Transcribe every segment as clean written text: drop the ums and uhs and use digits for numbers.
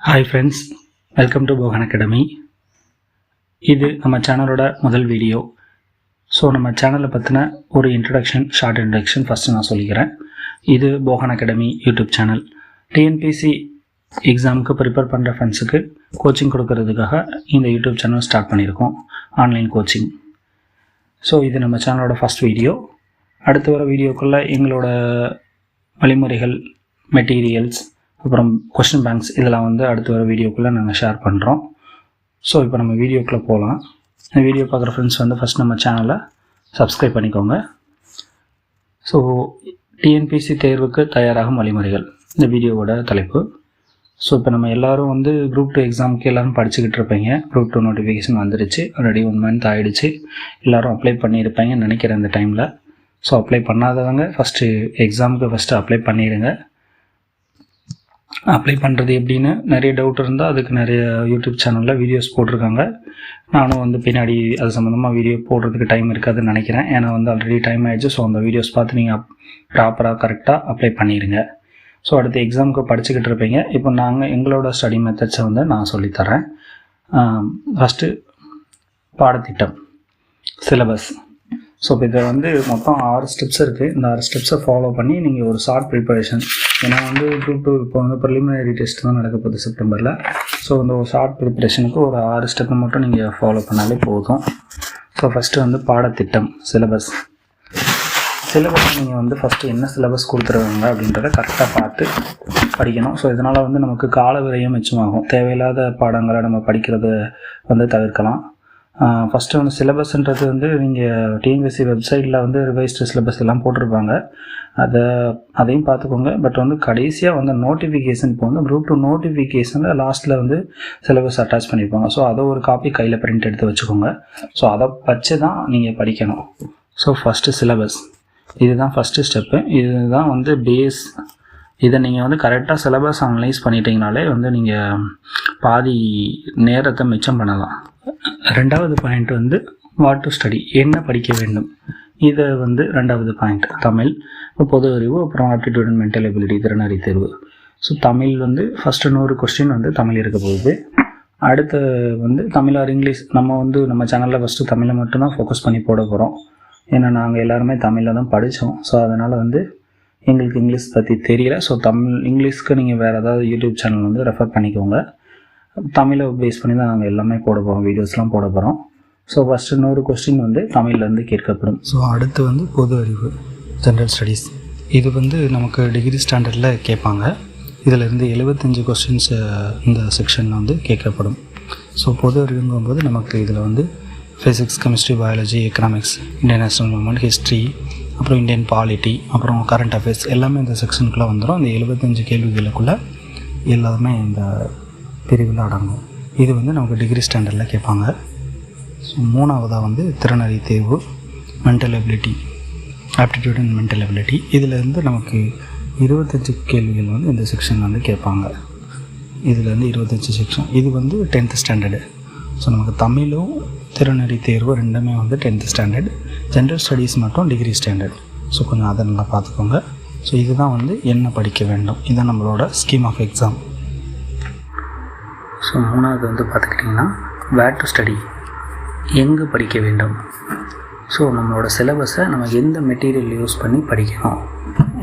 Hi friends, welcome to Bogan academy. இது நம்ம சேனலோட முதல் வீடியோ. ஸோ நம்ம சேனலை பற்றின ஒரு ஷார்ட் இன்ட்ரடக்ஷன் ஃபஸ்ட்டு நான் சொல்லிக்கிறேன். இது Bogan academy YouTube channel. TNPSC எக்ஸாமுக்கு ப்ரிப்பேர் பண்ணுற ஃப்ரெண்ட்ஸுக்கு கோச்சிங் கொடுக்கறதுக்காக இந்த யூடியூப் சேனல் ஸ்டார்ட் பண்ணியிருக்கோம், ஆன்லைன் கோச்சிங். ஸோ இது நம்ம சேனலோட ஃபஸ்ட் வீடியோ. அடுத்து வர வீடியோக்குள்ளே எங்களோட வழிமுறைகள், மெட்டீரியல்ஸ், அப்புறம் கொஸ்டின் பேங்க்ஸ் இதெல்லாம் அடுத்து வர வீடியோக்குள்ளே நாங்கள் ஷேர் பண்ணுறோம். ஸோ இப்போ நம்ம வீடியோக்குள்ளே போகலாம். இந்த வீடியோ பார்க்குற ஃப்ரெண்ட்ஸ் ஃபஸ்ட் நம்ம சேனலை சப்ஸ்கிரைப் பண்ணிக்கோங்க. ஸோ டிஎன்பிஎஸ்சி தேர்வுக்கு தயாராகும் வழிமுறைகள் இந்த வீடியோவோட தலைப்பு. ஸோ இப்போ நம்ம எல்லோரும் குரூப் 2 எக்ஸாமுக்கு எல்லோரும் படிச்சுக்கிட்டு இருப்பீங்க. குரூப் 2 நோட்டிஃபிகேஷன் வந்துடுச்சு, ஆல்ரெடி 1 month ஆகிடுச்சு. எல்லோரும் அப்ளை பண்ணியிருப்பீங்கன்னு நினைக்கிறேன் இந்த டைமில். ஸோ அப்ளை பண்ணாதவங்க ஃபஸ்ட்டு எக்ஸாமுக்கு அப்ளை பண்ணிடுங்க. அப்ளை பண்ணுறது எப்படின்னு நிறைய டவுட் இருந்தால் அதுக்கு நிறைய யூடியூப் சேனலில் வீடியோஸ் போட்டிருக்காங்க. நானும் பின்னாடி அது சம்மந்தமாக வீடியோ போடுறதுக்கு டைம் இருக்காதுன்னு நினைக்கிறேன். ஏன்னா ஆல்ரெடி டைம் ஆகிடுச்சு. ஸோ அந்த வீடியோஸ் பார்த்து நீங்கள் ப்ராப்பராக கரெக்டாக அப்ளை பண்ணிடுங்க. ஸோ அடுத்து எக்ஸாமுக்கு படிச்சுக்கிட்டு இருப்பீங்க. இப்போ எங்களோட ஸ்டடி மெத்தட்ஸை நான் சொல்லித்தரேன். ஃபஸ்ட்டு பாடத்திட்டம், சிலபஸ். ஸோ இப்போ இதில் மொத்தம் 6 ஸ்டெப்ஸ் இருக்குது. இந்த 6 ஸ்டெப்ஸை ஃபாலோ பண்ணி நீங்கள் ஒரு ஷார்ட் ப்ரிப்பரேஷன், ஏன்னா குரூப் 2 இப்போ ப்ரிலிமினரி டெஸ்ட் தான் நடக்க போகுது செப்டம்பரில். ஸோ ஒரு ஷார்ட் ப்ரிப்பரேஷனுக்கு ஒரு 6 ஸ்டெப்பை மட்டும் நீங்கள் ஃபாலோ பண்ணாலே போதும். ஸோ ஃபஸ்ட்டு பாடத்திட்டம், சிலபஸ். நீங்கள் ஃபஸ்ட்டு என்ன சிலபஸ் கொடுத்துருவாங்க அப்படின்றத கரெக்டாக பார்த்து படிக்கணும். ஸோ இதனால் நமக்கு கால விரயம் மிச்சமாகும். தேவையில்லாத பாடங்களை நம்ம படிக்கிறத தவிர்க்கலாம். ஃபஸ்ட்டு சிலபஸ்ன்றது நீங்கள் டிஎன்பிஎஸ்சி வெப்சைட்டில் ரிவைஸ்டு சிலபஸ் எல்லாம் போட்டிருப்பாங்க. அதையும் பார்த்துக்கோங்க. பட் கடைசியாக நோட்டிஃபிகேஷன் இப்போ குரூப் 2 நோட்டிஃபிகேஷனில் லாஸ்ட்டில் சிலபஸ் அட்டாச் பண்ணியிருப்பாங்க. ஸோ அதை ஒரு காப்பி கையில் பிரிண்ட் எடுத்து வச்சுக்கோங்க. ஸோ அதை வச்சு தான் நீங்கள் படிக்கணும். ஸோ ஃபஸ்ட்டு சிலபஸ், இதுதான் ஃபஸ்ட்டு ஸ்டெப்பு. இதுதான் பேஸ். இதை நீங்கள் கரெக்டாக சிலபஸ் அனலைஸ் பண்ணிட்டீங்கனாலே நீங்கள் பாதி நேரத்தை மிச்சம் பண்ணலாம். ரெண்டாவது பாயிண்ட் வாட் டு ஸ்டடி, என்ன படிக்க வேண்டும். இதை ரெண்டாவது பாயிண்ட். தமிழ், பொது அறிவு, அப்புறம் ஆப்டிடியூட் அண்ட் மென்டல் எபிலிட்டி, திறனறி தேர்வு. So Tamil first 100 question Tamil இருக்க போகுது. அடுத்து தமிழ் ஆர் இங்கிலீஷ். நம்ம சேனலில் ஃபஸ்ட்டு தமிழை மட்டும்தான் ஃபோக்கஸ் பண்ணி போட போகிறோம். ஏன்னா நாங்கள் எல்லாருமே தமிழில் தான் படித்தோம். ஸோ அதனால் எங்களுக்கு இங்கிலீஷ் பற்றி தெரியல. ஸோ இங்கிலீஷ்க்கு நீங்கள் வேறு ஏதாவது யூடியூப் சேனல் ரெஃபர் பண்ணிக்கோங்க. தமிழை பேஸ் பண்ணி தான் நாங்கள் எல்லாமே போட போகிறோம், வீடியோஸ்லாம் போட போகிறோம். ஸோ ஃபஸ்ட்டு 100 கொஸ்டின் தமிழ்லேருந்து கேட்கப்படும். ஸோ அடுத்து பொது அறிவு, ஜென்ரல் ஸ்டடீஸ். இது நமக்கு டிகிரி ஸ்டாண்டர்டில் கேட்பாங்க. இதிலேருந்து 75 கொஸ்டின்ஸ் இந்த செக்ஷனில் கேட்கப்படும். ஸோ பொது அறிவுங்கும்போது நமக்கு இதில் physics, chemistry, biology, economics, international movement, history, அப்புறம் இந்தியன் பாலிட்டி, அப்புறம் கரண்ட் அஃபேர்ஸ் எல்லாமே இந்த செக்ஷனுக்குள்ளே வந்துடும். இந்த 75 கேள்விகளுக்குள்ளே எல்லாருமே இந்த பிரிவில் அடங்கும். இது நமக்கு டிகிரி ஸ்டாண்டர்டில் கேட்பாங்க. ஸோ மூணாவதாக திறனறி தேர்வு, mental ability, aptitude and mental ability. இதிலேருந்து நமக்கு 25 கேள்விகள் இந்த செக்ஷன் கேட்பாங்க. இதிலேருந்து 25 செக்ஷன். இது 10th ஸ்டாண்டர்டு. ஸோ நமக்கு தமிழும் திறனறி தேர்வு ரெண்டுமே 10th ஸ்டாண்டர்ட். ஜென்ரல் ஸ்டடீஸ் மட்டும் டிகிரி ஸ்டாண்டர்ட். ஸோ கொஞ்சம் அதை நல்லா பார்த்துக்கோங்க. ஸோ இதுதான் என்ன படிக்க வேண்டும். இதுதான் நம்மளோட ஸ்கீம் ஆஃப் எக்ஸாம். ஸோ மூணாவது பார்த்துக்கிட்டிங்கன்னா வேர் டு ஸ்டடி, எங்கே படிக்க வேண்டும். ஸோ நம்மளோட சிலபஸை நம்ம எந்த மெட்டீரியல் யூஸ் பண்ணி படிக்கணும்.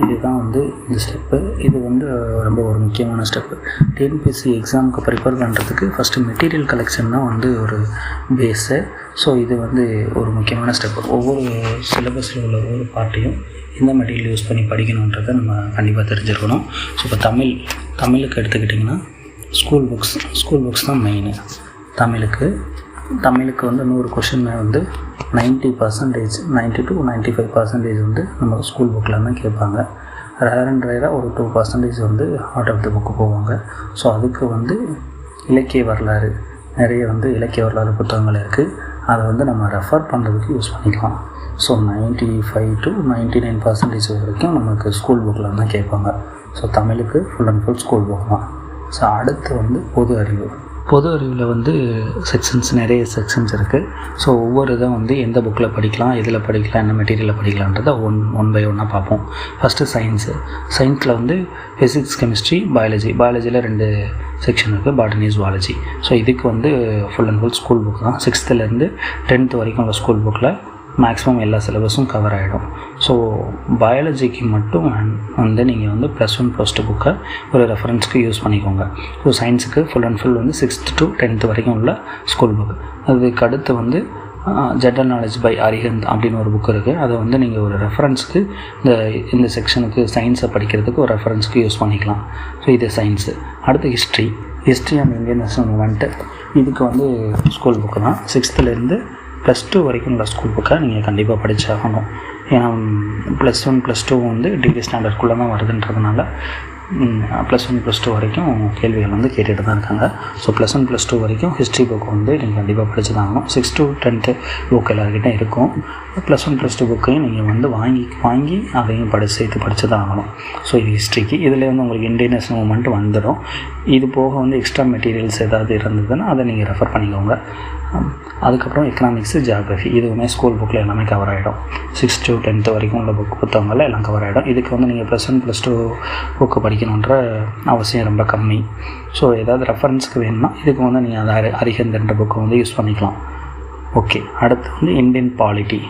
இதுதான் இந்த ஸ்டெப்பு. இது ரொம்ப ஒரு முக்கியமான ஸ்டெப்பு. டிஎன்பிஎஸ்சி எக்ஸாமுக்கு ப்ரிப்பேர் பண்ணுறதுக்கு ஃபஸ்ட்டு மெட்டீரியல் கலெக்ஷன் தான் ஒரு பேஸு. ஸோ இது ஒரு முக்கியமான ஸ்டெப்பு. ஒவ்வொரு சிலபஸில் உள்ள ஒவ்வொரு பார்ட்டையும் எந்த மெட்டீரியல் யூஸ் பண்ணி படிக்கணுன்றதை நம்ம கண்டிப்பாக தெரிஞ்சுருக்கணும். ஸோ இப்போ தமிழுக்கு எடுத்துக்கிட்டிங்கன்னா ஸ்கூல் புக்ஸ் தான் மெயின். தமிழுக்கு 100 கொஷின் 90% 90 to 95% நம்ம ஸ்கூல் புக்கில் தான் கேட்பாங்க. ரேர் அண்ட் ரேராக ஒரு 2% அவுட் ஆஃப் த புக்கு போவாங்க. ஸோ அதுக்கு இலக்கிய வரலாறு, நிறைய இலக்கிய வரலாறு புத்தகங்கள் இருக்குது. அதை நம்ம ரெஃபர் பண்ணுறதுக்கு யூஸ் பண்ணிக்கலாம். ஸோ 95 to 99% வரைக்கும் நமக்கு ஸ்கூல் புக்கில் தான் கேட்பாங்க. ஸோ தமிழுக்கு full and full school book தான். ஸோ அடுத்து பொது அறிவு. பொது அறிவில் வந்து நிறைய செக்ஷன்ஸ் இருக்குது. ஸோ ஒவ்வொரு இதை வந்து எந்த புக்கில் படிக்கலாம், எதில் படிக்கலாம், என்ன மெட்டீரியலில் படிக்கலான்றதை ஒன் பை ஒன்னாக பார்ப்போம். ஃபஸ்ட்டு சயின்ஸில் வந்து ஃபிசிக்ஸ், கெமிஸ்ட்ரி, பயாலஜியில் 2 செக்ஷன் இருக்குது, பாட்டனி, ஜுவாலஜி. ஸோ இதுக்கு வந்து full and full school book தான். 6th-லேருந்து 10th வரைக்கும் உள்ள ஸ்கூல் புக்கில் மேக்ஸிமம் எல்லா சிலபஸும் கவர் ஆகிடும். ஸோ பயாலஜிக்கு மட்டும் வந்து நீங்கள் வந்து +1 +2 புக்கை ஒரு ரெஃபரன்ஸ்க்கு யூஸ் பண்ணிக்கோங்க. ஸோ சயின்ஸுக்கு ஃபுல் அண்ட் ஃபுல் வந்து 6th to 10th வரைக்கும் உள்ள ஸ்கூல் புக். அதுக்கு அடுத்து வந்து ஜென்ரல் நாலேஜ் பை அரிஹந்த் அப்படின்னு ஒரு புக் இருக்குது. அதை வந்து நீங்கள் ஒரு ரெஃபரன்ஸுக்கு இந்த செக்ஷனுக்கு சயின்ஸை படிக்கிறதுக்கு ஒரு ரெஃபரன்ஸுக்கு யூஸ் பண்ணிக்கலாம். ஸோ இது சயின்ஸு. அடுத்து history and Indian national moment. இதுக்கு வந்து ஸ்கூல் புக்கு தான். 6th-லேருந்து +2 வரைக்கும் உள்ள ஸ்கூல் புக்கை நீங்கள் கண்டிப்பாக படித்தாகணும். ஏன்னா +1 +2 வந்து டிகிரி ஸ்டாண்டர்ட்குள்ளே தான் வருதுன்றதுனால +1 +2 வரைக்கும் கேள்விகள் வந்து கேட்டுகிட்டு தான் இருக்காங்க. ஸோ +1 +2 வரைக்கும் ஹிஸ்ட்ரி புக் வந்து நீங்கள் கண்டிப்பாக படித்து தான் ஆகணும். 6th to 10th புக் எல்லாருக்கிட்டே இருக்கும். +1 +2 புக்கையும் நீங்கள் வந்து வாங்கி அதையும் சேர்த்து படித்து தான் ஆகணும். ஸோ இது ஹிஸ்ட்ரிக்கு. இதில் வந்து உங்களுக்கு இந்தியன் நேஷனல் மூமெண்ட் வந்துடும். இது போக வந்து எக்ஸ்ட்ரா மெட்டீரியல்ஸ் ஏதாவது இருந்ததுன்னா அதை நீங்கள் ரெஃபர் பண்ணிக்கோங்க. அதுக்கப்புறம் எக்கனாமிக்ஸு, ஜியாகிரஃபி இதுவுமே ஸ்கூல் புக்கில் எல்லாமே கவர் ஆகிடும். 6th to 10th வரைக்கும் உள்ள புத்தகங்களில் எல்லாம் கவர் ஆகிடும். இதுக்கு வந்து நீங்கள் +1 +2 புக்கு படிக்கணுன்ற அவசியம் ரொம்ப கம்மி. ஸோ ஏதாவது ரெஃபரன்ஸுக்கு வேணும்னா இதுக்கு வந்து நீங்கள் அதை அரிஹந்த்ன்ற புக்கை வந்து யூஸ் பண்ணிக்கலாம். ஓகே, அடுத்து வந்து இந்தியன் பாலிட்டி,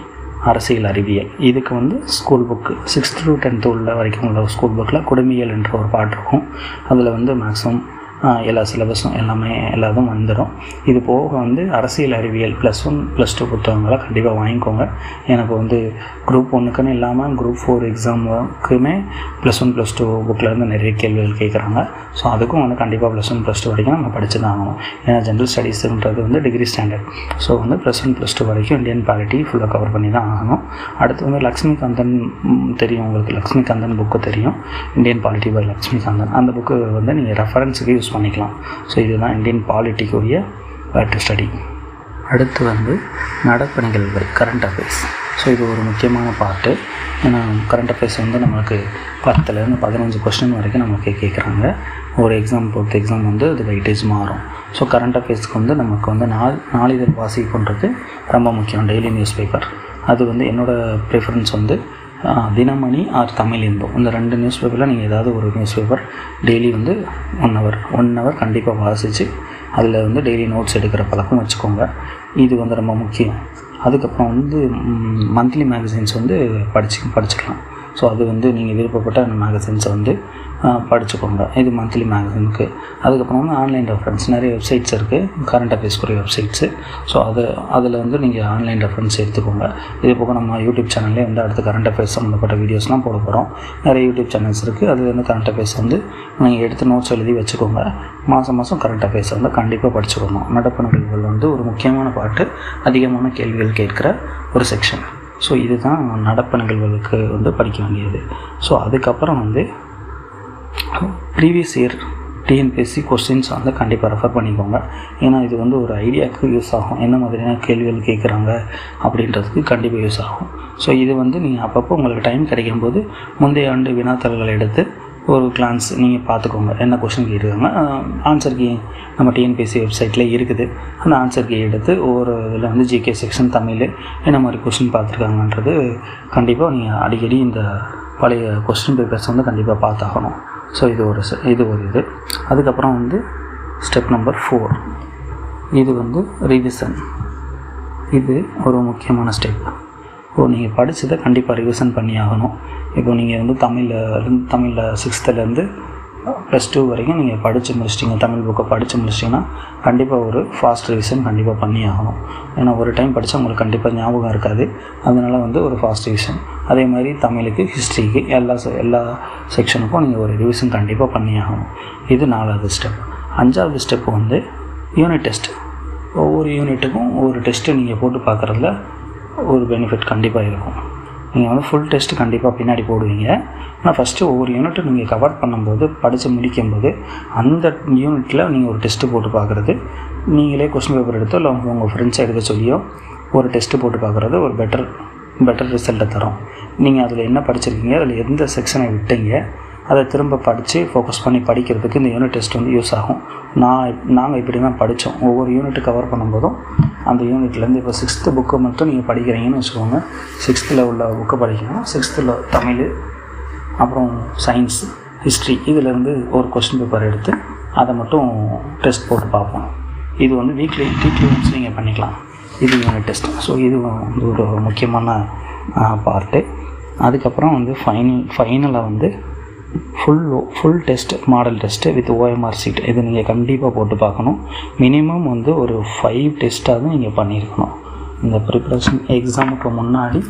அரசியல் அறிவியல். இதுக்கு வந்து school book 6th to 10th உள்ள வரைக்கும் உள்ள ஸ்கூல் புக்கில் குடிமியல் என்ற ஒரு பாட்டு இருக்கும். அதில் வந்து மேக்ஸிமம் எல்லா சிலபஸும் எல்லாதும் வந்துடும். இது போக வந்து அரசியல் அறிவியல் +1 +2 புத்தகங்களை கண்டிப்பாக வாங்கிக்கோங்க. எனக்கு வந்து குரூப் 1க்குன்னு இல்லாமல் குரூப் 4 எக்ஸாமுக்குமே +1 +2 புக்கிலேருந்து நிறைய கேள்விகள் கேட்குறாங்க. ஸோ அதுக்கும் வந்து கண்டிப்பாக +1 +2 வரைக்கும் நம்ம படித்து தான் ஆகணும். ஏன்னா ஜென்ரல் ஸ்டடீஸுன்றது வந்து டிகிரி ஸ்டாண்டர்ட். ஸோ வந்து +1 +2 வரைக்கும் இந்தியன் பாலிட்டி ஃபுல்லாக கவர் பண்ணி தான் ஆகணும். அடுத்து வந்து லக்ஷ்மிகாந்தன் தெரியும் உங்களுக்கு, லக்ஷ்மிகாந்தன் புக்கு தெரியும், இந்தியன் பாலிட்டி பை லக்ஷ்மிகாந்தன். அந்த புக்கு வந்து நீங்கள் ரெஃபரன்ஸுக்கு யூஸ் பண்ணிக்கலாம். ஸோ இதுதான் இந்தியன் பாலிட்டிக்குரிய வேட்டு ஸ்டடி. அடுத்து வந்து நடப்பு நிகழ்வுகள், கரண்ட் அஃபேர்ஸ். ஸோ இது ஒரு முக்கியமான பார்ட்டு. ஏன்னா கரண்ட் அஃபேர்ஸ் வந்து நம்மளுக்கு 10-லேருந்து 15 கொஸ்டின் வரைக்கும் நமக்கு கேட்குறாங்க. ஒரு எக்ஸாம் வந்து அது வெயிட்டேஜ் மாறும். ஸோ கரண்ட் அஃபேர்ஸ்க்கு வந்து நமக்கு வந்து நாளிதழ் வாசிப்புன்றது ரொம்ப முக்கியம். டெய்லி நியூஸ் பேப்பர் அது வந்து என்னோடய ப்ரிஃபரன்ஸ் வந்து தினமணி ஆர் தமிழ் இந்து. இந்த 2 நியூஸ் பேப்பரில் நீங்கள் ஏதாவது ஒரு நியூஸ் பேப்பர் டெய்லி வந்து 1 ஹவர் கண்டிப்பாக வாசித்து அதில் வந்து டெய்லி நோட்ஸ் எடுக்கிற பழக்கம் வச்சுக்கோங்க. இது வந்து ரொம்ப முக்கியம். அதுக்கப்புறம் வந்து மந்த்லி மேகசின்ஸ் வந்து படிச்சுக்கலாம். ஸோ அது வந்து நீங்கள் விருப்பப்பட்ட அந்த மேகசின்ஸை வந்து படிச்சுக்கோங்க. இது மந்த்லி மேகசினுக்கு. அதுக்கப்புறம் வந்து ஆன்லைன் ரெஃபரன்ஸ் நிறைய வெப்சைட்ஸ் இருக்குது, கரண்ட் அஃபேர்ஸ்க்குரிய வெப்சைட்ஸு. ஸோ அதில் வந்து நீங்கள் ஆன்லைன் ரெஃபரன்ஸ் எடுத்துக்கோங்க. இது போக நம்ம யூடியூப் சேனல்லே வந்து அடுத்து கரண்ட் அஃபேர்ஸ் சம்மந்தப்பட்ட வீடியோஸ்லாம் போட போகிறோம். நிறைய யூடியூப் சேனல்ஸ் இருக்குது. அது வந்து கரண்ட் அஃபேர்ஸ் வந்து நீங்கள் எடுத்து நோட்ஸ் எழுதி வச்சுக்கோங்க. மாதம் கரண்ட் அஃபேர்ஸ் வந்து கண்டிப்பாக படிச்சுக்கணும். நடப்பு நிகழ்வுகள் வந்து ஒரு முக்கியமான பாட்டு, அதிகமான கேள்விகள் கேட்குற ஒரு செக்ஷன். ஸோ இதுதான் நடப்பு நிகழ்வுகளுக்கு வந்து படிக்க வேண்டியது. ஸோ அதுக்கப்புறம் வந்து ப்ரீவியஸ் இயர் டிஎன்பிஎஸ்சி கொஸ்டின்ஸ் வந்து கண்டிப்பாக ரெஃபர் பண்ணிக்கோங்க. ஏன்னா இது வந்து ஒரு ஐடியாவுக்கு யூஸ் ஆகும். என்ன மாதிரியான கேள்விகள் கேட்குறாங்க அப்படின்றதுக்கு கண்டிப்பாக யூஸ் ஆகும். ஸோ இது வந்து நீங்கள் அப்பப்போ உங்களுக்கு டைம் கிடைக்கும்போது முந்தைய ஆண்டு வினாத்தாள்களை எடுத்து ஒரு கிளான்ஸ் நீங்கள் பார்த்துக்கோங்க. என்ன கொஸ்டின் கேட்டிருக்காங்க, ஆன்சர் கீ நம்ம டிஎன்பிஎஸ்சி வெப்சைட்டில் இருக்குது. அந்த ஆன்சர் கீ எடுத்து ஒவ்வொரு இதில் வந்து ஜிகே செக்ஷன், தமிழ் என்ன மாதிரி கொஸ்டின் பார்த்துருக்காங்கன்றது கண்டிப்பாக நீங்கள் அடிக்கடி இந்த பழைய கொஸ்டின் பேப்பர்ஸ் வந்து கண்டிப்பாக பார்த்தாகணும். ஸோ இது ஒரு அதுக்கப்புறம் வந்து ஸ்டெப் நம்பர் 4 இது வந்து ரிவிஷன். இது ஒரு முக்கியமான ஸ்டெப். நீங்கள் படித்ததை கண்டிப்பாக ரிவிஷன் பண்ணி ஆகணும். இப்போ நீங்கள் வந்து தமிழில் 6th-லேருந்து +2 வரைக்கும் நீங்கள் படித்து முடிச்சிட்டிங்க, தமிழ் புக்கை படித்து முடிச்சிட்டிங்கன்னா கண்டிப்பாக ஒரு ஃபாஸ்ட் ரிவிஷன் கண்டிப்பாக பண்ணி ஆகணும். ஏன்னா ஒரு டைம் படித்தா உங்களுக்கு கண்டிப்பாக ஞாபகம் இருக்காது. அதனால் வந்து ஒரு ஃபாஸ்ட் ரிவிஷன். அதே மாதிரி தமிழுக்கு, ஹிஸ்ட்ரிக்கு, எல்லா செக்ஷனுக்கும் நீங்கள் ஒரு ரிவிஷன் கண்டிப்பாக பண்ணி ஆகணும். இது 4வது ஸ்டெப். 5வது ஸ்டெப் வந்து யூனிட் டெஸ்ட். ஒவ்வொரு யூனிட்டுக்கும் ஒவ்வொரு டெஸ்ட்டு நீங்கள் போட்டு பார்க்குறதுல ஒரு பெனிஃபிட் கண்டிப்பாக இருக்கும். நீங்கள் வந்து ஃபுல் டெஸ்ட்டு கண்டிப்பாக பின்னாடி போடுவீங்க. ஆனால் ஃபஸ்ட்டு ஒவ்வொரு யூனிட்டும் நீங்கள் கவர் பண்ணும்போது, படித்து முடிக்கும்போது அந்த யூனிட்டில் நீங்கள் ஒரு டெஸ்ட்டு போட்டு பார்க்குறது, நீங்களே கொஸ்டின் பேப்பர் எடுத்தோ இல்லை உங்கள் ஃப்ரெண்ட்ஸை எடுக்க சொல்லியோ ஒரு டெஸ்ட்டு போட்டு பார்க்குறது ஒரு பெட்டர் ரிசல்ட்டை தரும். நீங்கள் அதில் என்ன படிச்சிருக்கீங்க, அதில் எந்த செக்ஷனை விட்டீங்க, அதை திரும்ப படித்து ஃபோக்கஸ் பண்ணி படிக்கிறதுக்கு இந்த யூனிட் டெஸ்ட் வந்து யூஸ் ஆகும். நாங்கள் இப்படி தான் படித்தோம். ஒவ்வொரு யூனிட்டு கவர் பண்ணும்போதும் அந்த யூனிட்லேருந்து இப்போ 6th புக்கை மட்டும் நீங்கள் படிக்கிறீங்கன்னு வச்சுக்கோங்க. 6th உள்ள புக்கை படிக்கணும். 6th தமிழ், அப்புறம் சயின்ஸ், ஹிஸ்ட்ரி, இதிலேருந்து ஒரு கொஸ்டின் பேப்பர் எடுத்து அதை மட்டும் டெஸ்ட் போட்டு பார்ப்போம். இது வந்து வீக்லி ஒன்ஸ் நீங்கள் பண்ணிக்கலாம். இது யூனிட் டெஸ்ட். ஸோ இது வந்து ஒரு முக்கியமான பார்ட்டு. அதுக்கப்புறம் வந்து ஃபைனலாக வந்து full test, model test with OMR sheet. இது நீங்கள் கண்டிப்பாக போட்டு பார்க்கணும். மினிமம் வந்து ஒரு 5 டெஸ்ட்டாவது நீங்கள் பண்ணியிருக்கணும். இந்த ப்ரிப்ரேஷன் எக்ஸாமுக்கு முன்னாடி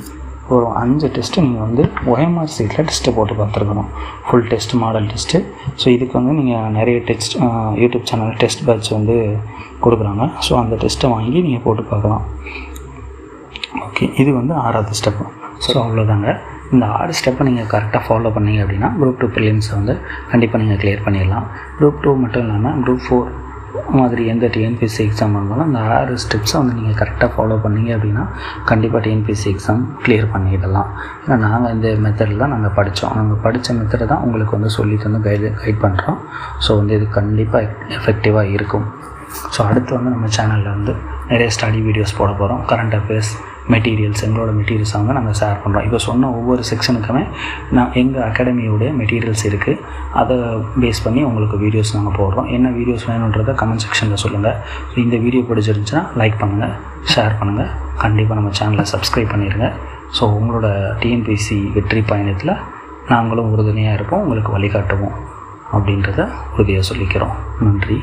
ஒரு 5 டெஸ்ட்டு நீங்கள் வந்து OMR சீட்டில் டெஸ்ட்டு போட்டு பார்த்துருக்கணும். Full test, model test. So இதுக்கு வந்து நீங்கள் நிறைய test YouTube channel test batch வந்து கொடுக்குறாங்க. ஸோ அந்த டெஸ்ட்டை வாங்கி நீங்கள் போட்டு பார்க்கலாம். ஓகே, இது வந்து 6வது ஸ்டெப்பு. ஸோ அவ்வளோதாங்க. இந்த 6 ஸ்டெப்பை நீங்கள் கரெக்டாக ஃபாலோ பண்ணிங்க அப்படின்னா குரூப் 2 ப்ரிலிம்ஸை வந்து கண்டிப்பாக நீங்கள் கிளியர் பண்ணிடலாம். குரூப் 2 மட்டும் இல்லாமல் குரூப் 4 மாதிரி எந்த டிஎன்பிஎஸ்சி எக்ஸாம் இருந்தாலும் அந்த 6 ஸ்டெப்ஸை வந்து நீங்கள் கரெக்டாக ஃபாலோ பண்ணிங்க அப்படின்னா கண்டிப்பாக டிஎன்பிஎஸ்சி எக்ஸாம் கிளியர் பண்ணிடலாம். ஏன்னா நாங்கள் இந்த மெத்தடில் தான் நாங்கள் படித்தோம். நாங்கள் படித்த மெத்தடை தான் உங்களுக்கு வந்து சொல்லி தந்து கைட் பண்ணுறோம். ஸோ வந்து இது கண்டிப்பாக எஃபெக்டிவாக இருக்கும். ஸோ அடுத்து வந்து நம்ம சேனலில் வந்து நிறைய ஸ்டடி வீடியோஸ் போட போகிறோம். கரண்ட் அஃபேர்ஸ், மெட்டீரியல்ஸ், எங்களோட மெட்டீரியல்ஸை வந்து நாங்கள் ஷேர் பண்ணுறோம். இப்போ சொன்ன ஒவ்வொரு செக்ஷனுக்குமே எங்கள் அகாடமியோடைய மெட்டீரியல்ஸ் இருக்குது. அதை பேஸ் பண்ணி உங்களுக்கு வீடியோஸ் நாங்கள் போடுறோம். என்ன வீடியோஸ் வேணுன்றதை கமெண்ட் செக்ஷனில் சொல்லுங்கள். ஸோ இந்த வீடியோ பிடிச்சிருந்துச்சுன்னா லைக் பண்ணுங்கள், ஷேர் பண்ணுங்கள், கண்டிப்பாக நம்ம சேனலை சப்ஸ்கிரைப் பண்ணிடுங்க. ஸோ உங்களோட டிஎன்பிஎஸ்சி வெற்றி பயணத்தில் நாங்களும் உறுதுணையாக இருப்போம், உங்களுக்கு வழிகாட்டுவோம் அப்படின்றத உறுதியாக சொல்லிக்கிறோம். நன்றி.